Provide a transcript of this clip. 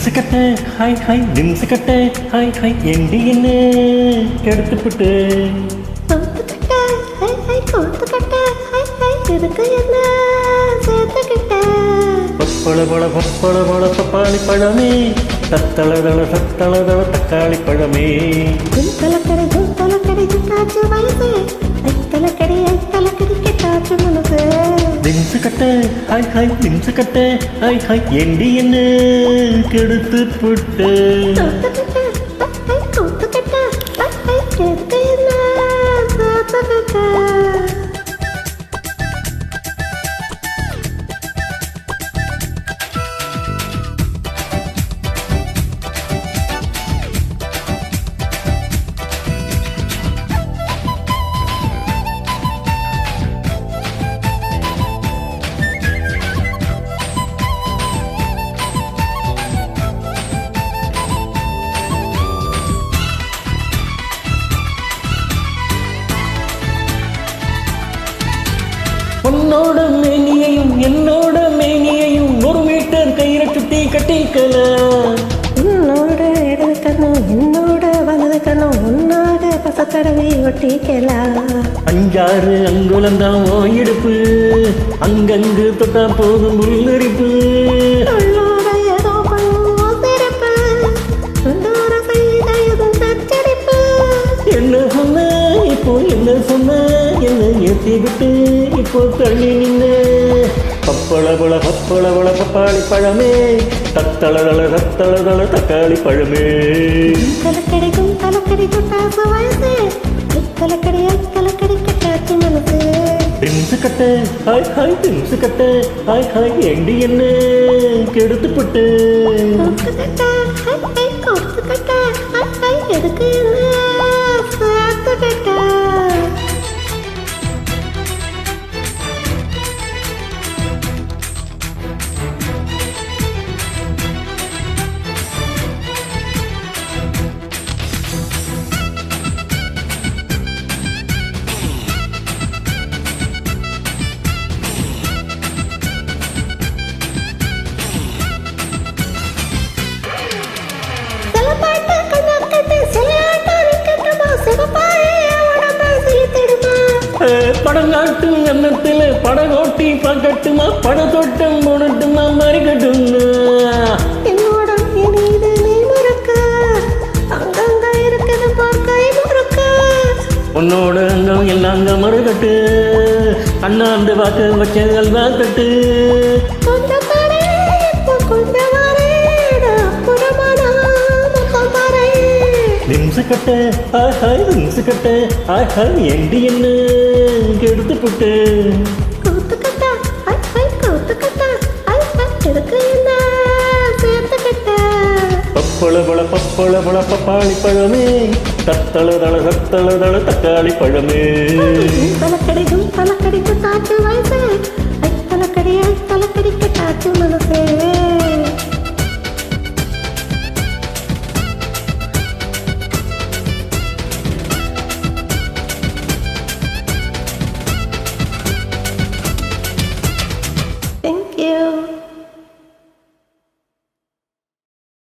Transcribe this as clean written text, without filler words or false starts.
திம்சுக்கட்ட hi hi திம்சுக்கட்ட hi hi எண்டி என்ன கெடுத்துப்புட்டு கோத்துக்கட்ட hi hi கோத்துக்கட்ட hi hi இருக்கு என்ன சேர்த்துக்கிட்ட பப்பள பழ பப்பாளி பழமே தத்தளதள தக்காளி பழமே குந்தலக்கடி குட்டாச்சு வயசு ஐத்தலக்கடி கெட்டாச்சு மனசு திம்சுக்கட்ட ஹாய் ஹாய் திம்சுக்கட்ட ஹாய் ஹாய் எண்டி என்ன கெடுத்துப்புட்டு கோத்துக்கட்ட ஹாய் ஹாய் இருக்கு என்ன சேர்த்துக்கிட்ட உன்னோட மேனியையும் என்னோட மேனியையும் 1 மீட்டர் கயிற சுத்தி கட்டிக்கலாம். உன்னோட இடது கண்ணும் என்னோட வலது கண்ணும் ஒன்னாக பசத்தடவை ஒட்டிக்கலாம். 5-6 அங்குலந்தான் இடுப்பு அங்கங்கு தொட்டா போதும் முள்ளரிப்பு. உன்னோட ஏதோ பண்ணும் சிறப்பு உன்னோட செய்த எதுவும் தச்சடிப்பு. என்ன சொன்ன இப்போ என்ன சொன்ன என்ன ஏற்றி விட்டு இப்போ தள்ளி நின்று பப்பள பப்பாளி பழமே தத்தளதள தக்காளி பழமே. தலைக்கடி தொட்டாசு வயசு தலைக்கடி கட்டாச்சு மனசு. திம்சுக்கட்ட ஹாய் ஹாய் திம்சுக்கட்ட ஹாய் ஹாய் எண்டி என்ன கெடுத்துப்பட்டு கோத்துக்கட்ட ஹாய் ஹாய் எதுக்கு என்ன சேர்த்துக்கிட்ட. படங்காட்டு எண்ணத்துல படகோட்டி பக்கட்டுமா படத்தோட்டம் போடட்டுமா மறிக்கட்டுமா. என்னோட இனிது நீ முறுக்க அங்கங்க இருக்குது பார்க்கை முறுக்க. உன்னோட அங்கம் எல்லாம் அங்க மறுகட்டு அண்ணா அந்த வாக்கு வச்ச அல்வா தட்டு. கொஞ்சம் பாரு இப்போ கொஞ்சம் வரே அப்புறமானா முகம் பாரு. திம்சுக்கட்ட ஹாய் ஹாய் திம்சுக்கட்ட ஹாய் ஹாய் எண்டி என்ன கெடுத்துப்புட்டு கோத்துக்கட்ட ஹாய் ஹாய் கோத்துக்கட்ட ஹாய் ஹாய் இருக்கு என்ன சேர்த்துக்கிட்ட. பப்பள பப்பாளி பழமே தத்தளதள தக்காளி பழமே. தலைக்கடி குட்டாச்சு வயசு தலைக்கடி கட்டாச்சு மனசே.